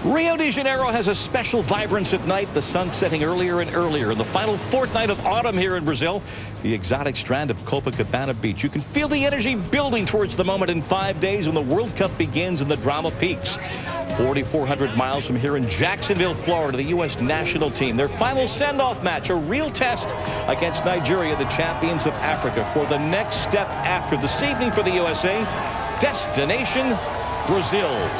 Rio de Janeiro has a special vibrance at night, the sun setting earlier and earlier. In the final fortnight of autumn here in Brazil, the exotic strand of Copacabana Beach. You can feel the energy building towards the moment in 5 days when the World Cup begins and the drama peaks. 4,400 miles from here in Jacksonville, Florida, the U.S. national team. Their final send-off match, a real test against Nigeria, the champions of Africa, for the next step after this evening for the USA. Destination Brazil.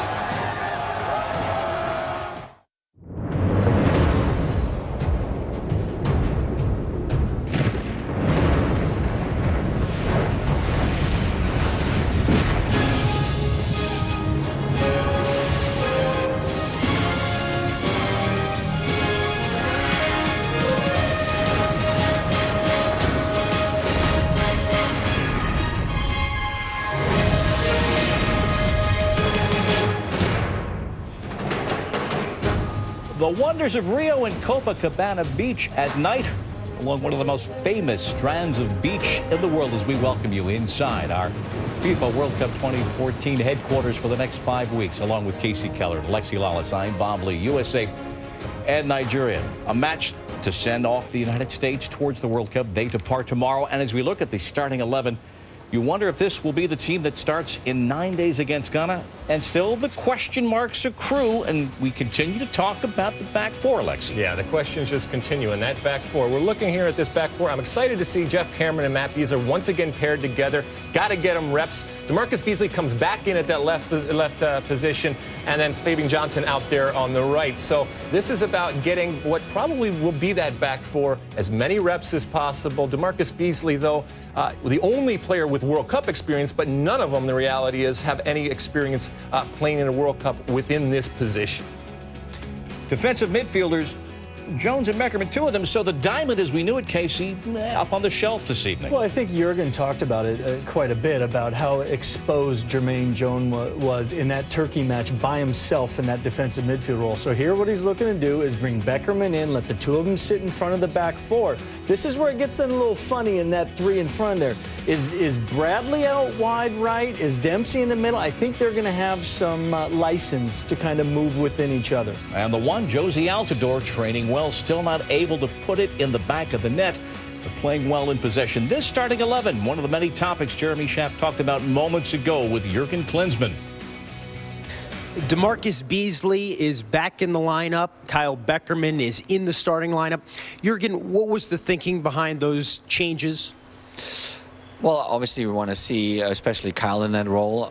The wonders of Rio and Copacabana Beach at night along one of the most famous strands of beach in the world as we welcome you inside our FIFA World Cup 2014 headquarters for the next 5 weeks, along with Casey Keller, Lexi Lawless, I'm Bob Lee, USA and Nigeria. A match to send off the United States towards the World Cup. They depart tomorrow. And as we look at the starting 11, you wonder if this will be the team that starts in 9 days against Ghana. And still the question marks accrue, and we continue to talk about the back four, Lexi. Yeah, the questions just continue in that back four. We're looking here at this back four. I'm excited to see Jeff Cameron and Matt Beasley once again paired together. Got to get them reps. DeMarcus Beasley comes back in at that left position, and then Fabian Johnson out there on the right. So this is about getting what probably will be that back four as many reps as possible. DeMarcus Beasley, though, the only player with World Cup experience, but none of them, the reality is, have any experience playing in a World Cup within this position. Defensive midfielders, Jones and Beckerman, two of them. So the diamond, as we knew it, Casey, up on the shelf this evening. Well, I think Jurgen talked about it quite a bit, about how exposed Jermaine Jones was in that Turkey match by himself in that defensive midfield role. So here what he's looking to do is bring Beckerman in, let the two of them sit in front of the back four. This is where it gets a little funny in that three in front there. Is Bradley out wide right? Is Dempsey in the middle? I think they're going to have some license to kind of move within each other. And the one, Josie Altidore, training well, still not able to put it in the back of the net, but playing well in possession. This starting 11, one of the many topics Jeremy Schaap talked about moments ago with Jurgen Klinsmann. DeMarcus Beasley is back in the lineup. Kyle Beckerman is in the starting lineup. Jurgen, what was the thinking behind those changes? Well, obviously we want to see, especially Kyle in that role,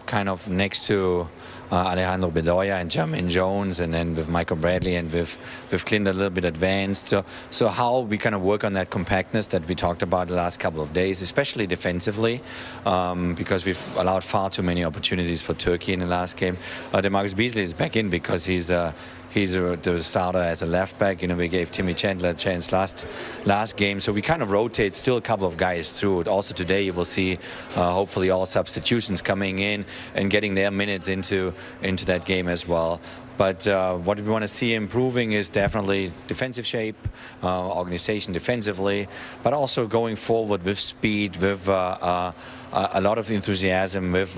kind of next to Alejandro Bedoya and Jermaine Jones, and then with Michael Bradley and with Clint a little bit advanced. So how we kind of work on that compactness that we talked about the last couple of days, especially defensively, because we've allowed far too many opportunities for Turkey in the last game. DeMarcus Beasley is back in because he's the starter as a left back. You know, we gave Timmy Chandler a chance last game, so we kind of rotate still a couple of guys through it. Also today you will see hopefully all substitutions coming in and getting their minutes into that game as well. But what we want to see improving is definitely defensive shape, organization defensively, but also going forward with speed, with a lot of enthusiasm, with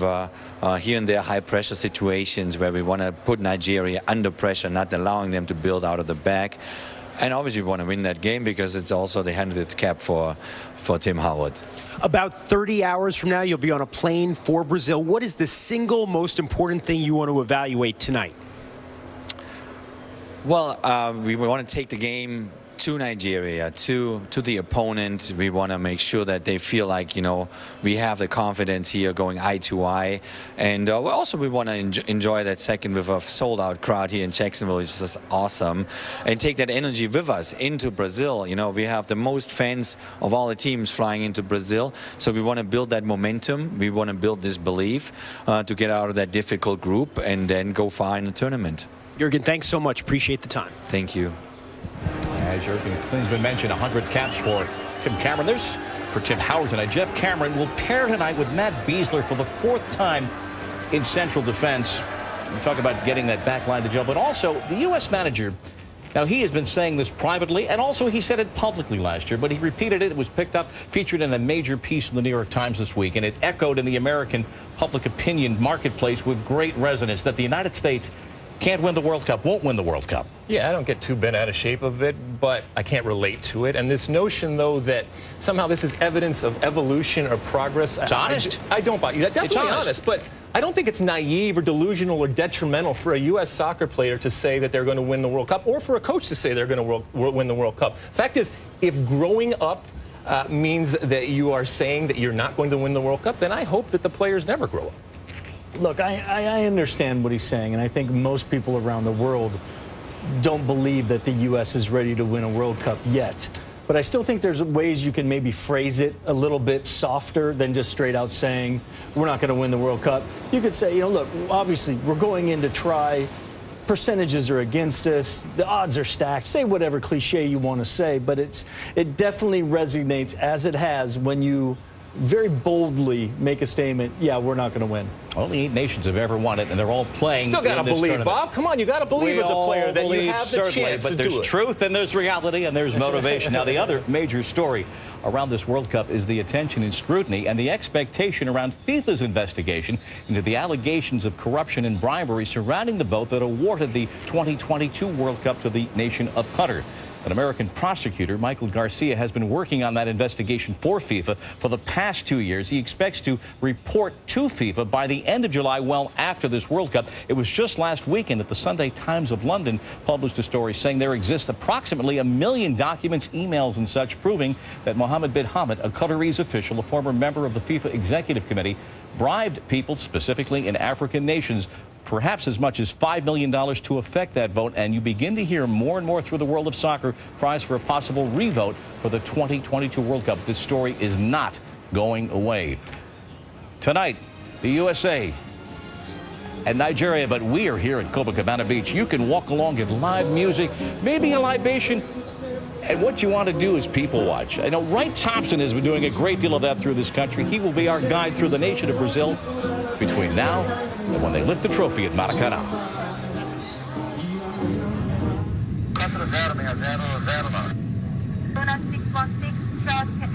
here and there high pressure situations where we want to put Nigeria under pressure, not allowing them to build out of the back. And obviously we want to win that game because it's also the 100th cap for Tim Howard. About 30 hours from now, you'll be on a plane for Brazil. What is the single most important thing you want to evaluate tonight? Well, we want to take the game to Nigeria, to the opponent. We want to make sure that they feel like, you know, we have the confidence here going eye to eye. And also we want to enjoy that second with a sold-out crowd here in Jacksonville, which is just awesome, and take that energy with us into Brazil. You know, we have the most fans of all the teams flying into Brazil, so we want to build that momentum. We want to build this belief to get out of that difficult group and then go far in the tournament. Jurgen, thanks so much. Appreciate the time. Thank you. As Jurgen Klinsmann mentioned, 100 caps for Tim Cameron. There's for Tim Howard tonight. Jeff Cameron will pair tonight with Matt Beasley for the 4th time in central defense. We talk about getting that back line to gel, but also the U.S. manager. Now, he has been saying this privately, and also he said it publicly last year, but he repeated it. It was picked up, featured in a major piece in the New York Times this week, and it echoed in the American public opinion marketplace with great resonance that the United States can't win the World Cup, won't win the World Cup. Yeah, I don't get too bent out of shape of it, but I can't relate to it. And this notion, though, that somehow this is evidence of evolution or progress. It's honest. I don't buy you. That's definitely honest, but I don't think it's naive or delusional or detrimental for a U.S. soccer player to say that they're going to win the World Cup, or for a coach to say they're going to win the World Cup. Fact is, if growing up means that you are saying that you're not going to win the World Cup, then I hope that the players never grow up. Look, I understand what he's saying, and I think most people around the world don't believe that the U.S. is ready to win a World Cup yet. But I still think there's ways you can maybe phrase it a little bit softer than just straight out saying we're not going to win the World Cup. You could say, look, obviously we're going in to try. Percentages are against us. The odds are stacked. Say whatever cliche you want to say, but it definitely resonates as it has when you very boldly make a statement, yeah, we're not going to win. Only 8 nations have ever won it, and they're all playing. Still got to believe, tournament. Bob. Come on, you got to believe as a player that you have the chance to do it. But there's truth and there's reality and there's motivation. Now, the other major story around this World Cup is the attention and scrutiny and the expectation around FIFA's investigation into the allegations of corruption and bribery surrounding the vote that awarded the 2022 World Cup to the nation of Qatar. An American prosecutor, Michael Garcia, has been working on that investigation for FIFA for the past 2 years. He expects to report to FIFA by the end of July, well after this World Cup. It was just last weekend that the Sunday Times of London published a story saying there exists approximately 1 million documents, emails and such, proving that Mohammed bin Hamad, a Qataris official, a former member of the FIFA Executive Committee, bribed people, specifically in African nations, perhaps as much as $5 million to affect that vote. And you begin to hear more and more through the world of soccer cries for a possible revote for the 2022 World Cup. This story is not going away. Tonight, the USA and Nigeria, but we are here at Copacabana Beach. You can walk along, get live music, maybe a libation. And what you want to do is people watch. I know Wright Thompson has been doing a great deal of that through this country. He will be our guide through the nation of Brazil between now and when they lift the trophy at Maracanã.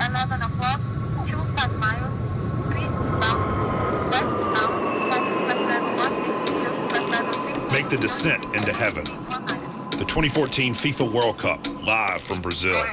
11 o'clock, 25 miles, 3 south, Make the descent into heaven. The 2014 FIFA World Cup, live from Brazil.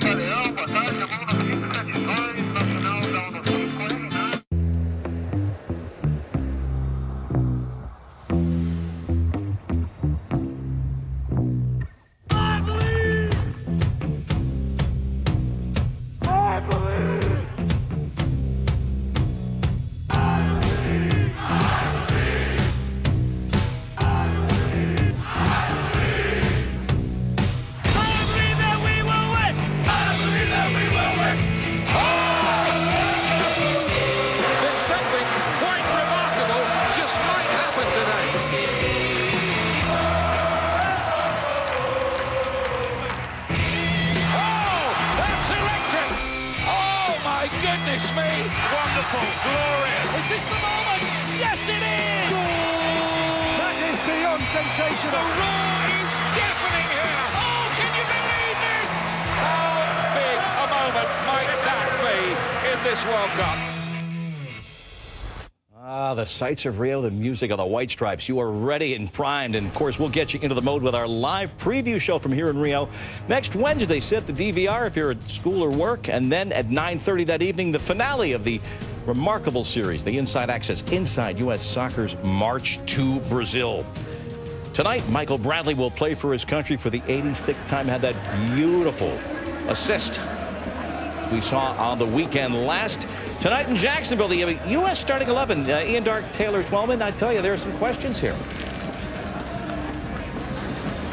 Goodness me! Wonderful, glorious. Is this the moment? Yes, it is! Goal! That is beyond sensational. The roar is deafening here. Oh, can you believe this? How big a moment might that be in this World Cup? The sights of Rio, the music of the White Stripes. You are ready and primed, and of course we'll get you into the mode with our live preview show from here in Rio next Wednesday. Set the DVR if you're at school or work, and then at 9:30 that evening, the finale of the remarkable series, the Inside Access, Inside U.S. Soccer's March to Brazil. Tonight, Michael Bradley will play for his country for the 86th time. Had that beautiful assist we saw on the weekend last. Tonight in Jacksonville, the U.S. starting 11, Ian Dark, Taylor Twellman. I tell you, there are some questions here.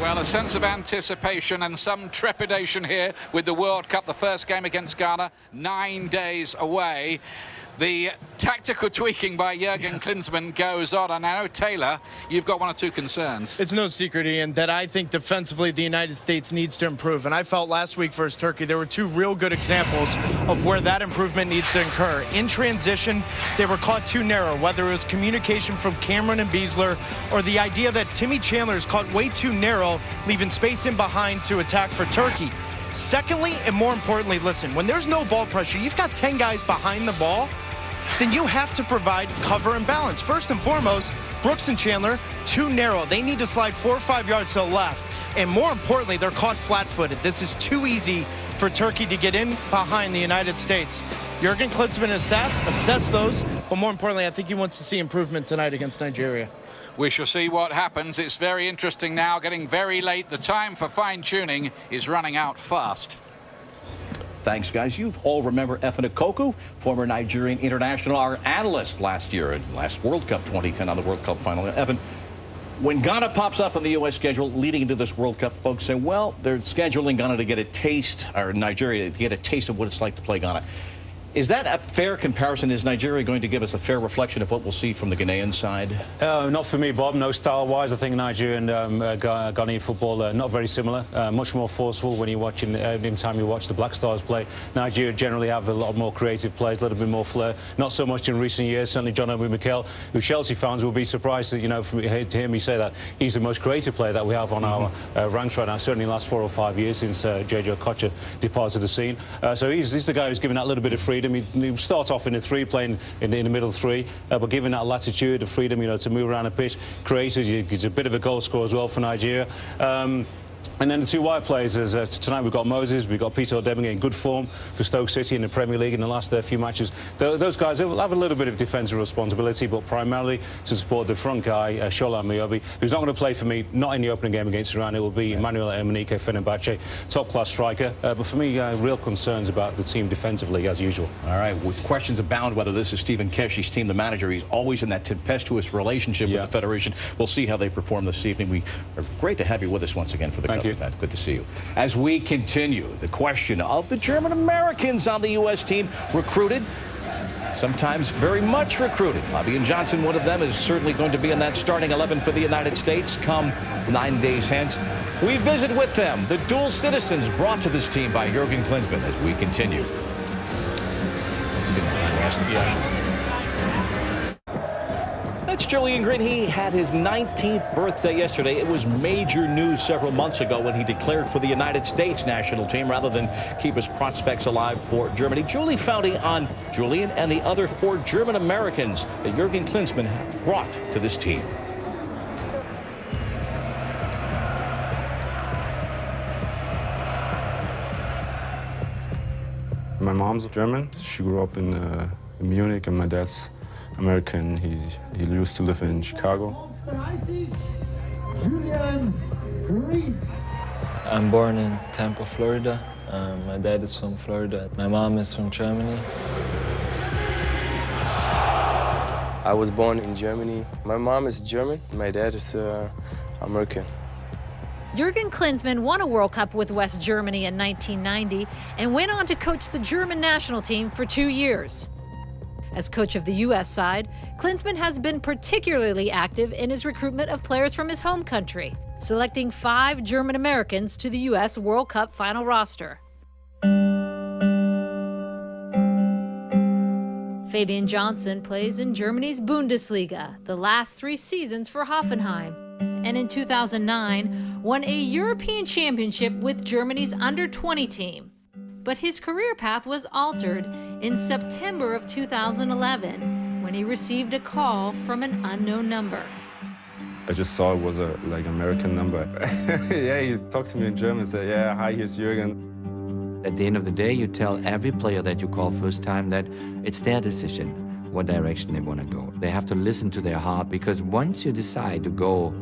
Well, a sense of anticipation and some trepidation here with the World Cup. The first game against Ghana, 9 days away. The tactical tweaking by Jurgen Klinsmann goes on. And I know, Taylor, you've got one or two concerns. It's no secret, Ian, that I think defensively the United States needs to improve. And I felt last week versus Turkey there were two real good examples of where that improvement needs to occur. In transition, they were caught too narrow, whether it was communication from Cameron and Beasler or the idea that Timmy Chandler is caught way too narrow, leaving space in behind to attack for Turkey. Secondly, and more importantly, listen, when there's no ball pressure, you've got 10 guys behind the ball. then you have to provide cover and balance. First and foremost, Brooks and Chandler, too narrow. They need to slide 4 or 5 yards to the left. And more importantly, they're caught flat-footed. This is too easy for Turkey to get in behind the United States. Jurgen Klinsmann and his staff assess those, but more importantly, I think he wants to see improvement tonight against Nigeria. We shall see what happens. It's very interesting now, getting very late. The time for fine-tuning is running out fast. Thanks, guys. You all remember Efan Okoku, former Nigerian international, our analyst last year, last World Cup 2010 on the World Cup final. Evan, when Ghana pops up on the U.S. schedule leading into this World Cup, folks say, well, they're scheduling Ghana to get a taste, or Nigeria to get a taste of what it's like to play Ghana. Is that a fair comparison? Is Nigeria going to give us a fair reflection of what we'll see from the Ghanaian side? Not for me, Bob. No, style-wise, I think Nigerian Ghanaian football not very similar. Much more forceful when you're watching. Anytime you watch the Black Stars play, Nigeria generally have a lot more creative plays, a little bit more flair. Not so much in recent years. Certainly, John Obi Mikel, who Chelsea fans will be surprised that to hear me say that he's the most creative player that we have on our ranks right now. Certainly, in the last 4 or 5 years since JJ Okocha departed the scene. So he's the guy who's given that little bit of freedom. He starts off in the 3, playing in the middle 3, but given that latitude, the freedom, to move around the pitch, creative. He's a bit of a goal scorer as well for Nigeria. And then the 2 wide players, tonight we've got Moses, we've got Peter Odemwingie in good form for Stoke City in the Premier League in the last few matches. Those guys, they will have a little bit of defensive responsibility, but primarily to support the front guy, Shola Ameobi, who's not going to play for me, not in the opening game against Iran. It will be Emmanuel Emenike Fenerbahce, top-class striker. But for me, real concerns about the team defensively, as usual. All right, with questions abound whether this is Stephen Keshi's team, the manager. He's always in that tempestuous relationship with the Federation. We'll see how they perform this evening. We are great to have you with us once again for the coverage. Good to see you. As we continue, the question of the German Americans on the U.S. team, recruited, sometimes very much recruited. Fabian Johnson, one of them, is certainly going to be in that starting 11 for the United States come 9 days hence. We visit with them, the dual citizens brought to this team by Jurgen Klinsmann, as we continue. That's Julian Green. He had his 19th birthday yesterday. It was major news several months ago when he declared for the United States national team rather than keep his prospects alive for Germany. Julie founding on Julian and the other 4 German Americans that Jurgen Klinsmann brought to this team. My mom's German. She grew up in Munich, and my dad's American. He used to live in Chicago. I'm born in Tampa, Florida. My dad is from Florida. My mom is from Germany. I was born in Germany. My mom is German. My dad is American. Jurgen Klinsmann won a World Cup with West Germany in 1990 and went on to coach the German national team for 2 years. As coach of the U.S. side, Klinsmann has been particularly active in his recruitment of players from his home country, selecting 5 German Americans to the U.S. World Cup final roster. Fabian Johnson plays in Germany's Bundesliga, the last 3 seasons for Hoffenheim, and in 2009 won a European championship with Germany's under-20 team. But his career path was altered in September of 2011 when he received a call from an unknown number. I just saw it was like an American number. Yeah, he talked to me in German and said, yeah, hi, here's Jürgen. At the end of the day, you tell every player that you call first time that it's their decision what direction they want to go. They have to listen to their heart, because once you decide to go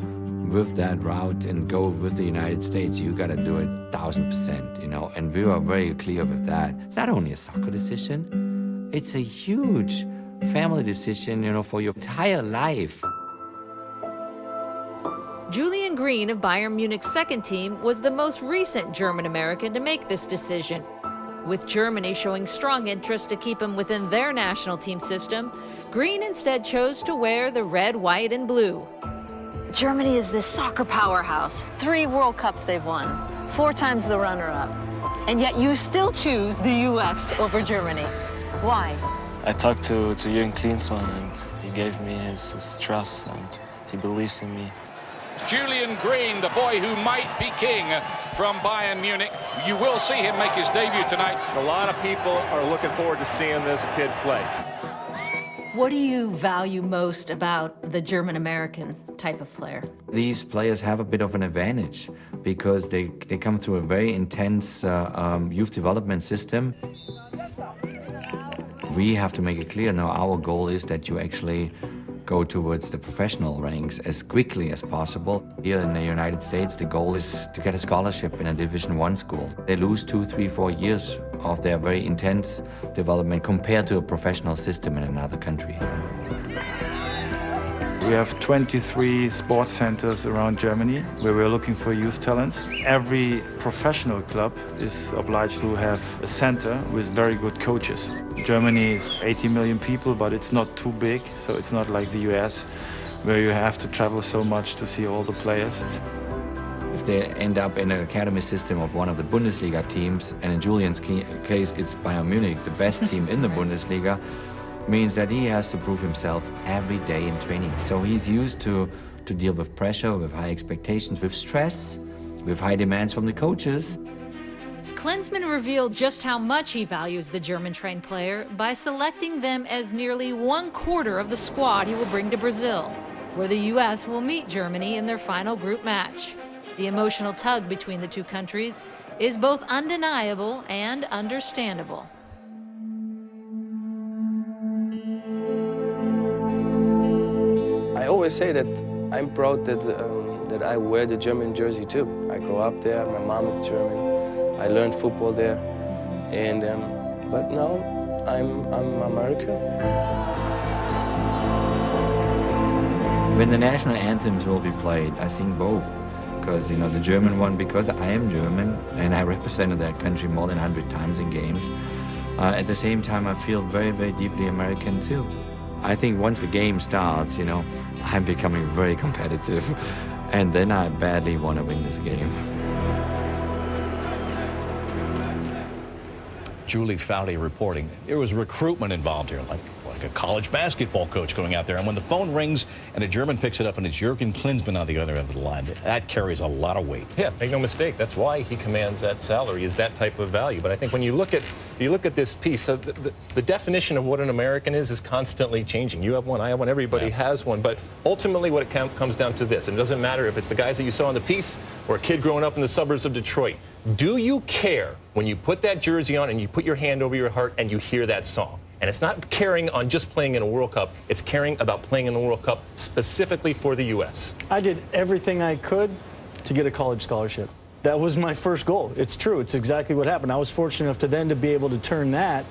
with that route and go with the United States, you got to do it 1000%, and we were very clear with that. It's not only a soccer decision, it's a huge family decision, for your entire life. Julian Green of Bayern Munich's second team was the most recent German American to make this decision. With Germany showing strong interest to keep him within their national team system, Green instead chose to wear the red, white, and blue. Germany is this soccer powerhouse. 3 World Cups they've won, 4 times the runner-up. And yet you still choose the U.S. over Germany. Why? I talked to Jurgen Klinsmann, and he gave me his trust, and he believes in me. Julian Green, the boy who might be king from Bayern Munich. You will see him make his debut tonight. A lot of people are looking forward to seeing this kid play. What do you value most about the German-American type of player? These players have a bit of an advantage because they come through a very intense youth development system. We have to make it clear now our goal is that you actually go towards the professional ranks as quickly as possible. Here in the United States, the goal is to get a scholarship in a Division I school. They lose 2, 3, 4 years of their very intense development compared to a professional system in another country. We have 23 sports centers around Germany where we're looking for youth talents. Every professional club is obliged to have a center with very good coaches. Germany is 80 million people, but it's not too big, so it's not like the US where you have to travel so much to see all the players. If they end up in an academy system of one of the Bundesliga teams, and in Julian's case it's Bayern Munich, the best team in the Bundesliga, means that he has to prove himself every day in training. So he's used to deal with pressure, with high expectations, with stress, with high demands from the coaches. Klinsmann revealed just how much he values the German-trained player by selecting them as nearly 1/4 of the squad he will bring to Brazil, where the U.S. will meet Germany in their final group match. The emotional tug between the two countries is both undeniable and understandable. I always say that I'm proud that I wear the German jersey too. I grew up there, my mom is German, I learned football there, and but now I'm American. When the national anthems will be played, I sing both. Because, you know, the German one, because I am German and I represented that country more than 100 times in games. At the same time, I feel very, very deeply American too. I think once the game starts, you know, I'm becoming very competitive, and then I badly want to win this game. Julie Foudy reporting. There was recruitment involved here, like a college basketball coach going out there. And when the phone rings and a German picks it up and it's Jurgen Klinsmann on the other end of the line, that carries a lot of weight. Yeah, make no mistake. That's why he commands that salary, is that type of value. But I think when you look at this piece, the definition of what an American is constantly changing. You have one, I have one, everybody has one. But ultimately what it comes down to this, and it doesn't matter if it's the guys that you saw in the piece or a kid growing up in the suburbs of Detroit. Do you care when you put that jersey on and you put your hand over your heart and you hear that song? And it's not caring on just playing in a World Cup. It's caring about playing in the World Cup specifically for the U.S. I did everything I could to get a college scholarship. That was my first goal. It's true. It's exactly what happened. I was fortunate enough to be able to turn that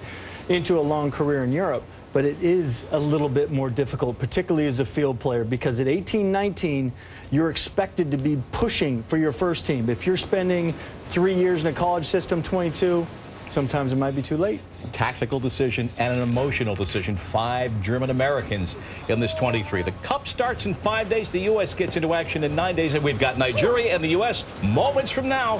into a long career in Europe. But it is a little bit more difficult, particularly as a field player, because at 18, 19, you're expected to be pushing for your first team. If you're spending 3 years in a college system, 22, sometimes it might be too late. A tactical decision and an emotional decision. 5 German Americans in this 23. The Cup starts in 5 days. The U.S. gets into action in 9 days, and we've got Nigeria and the U.S. moments from now.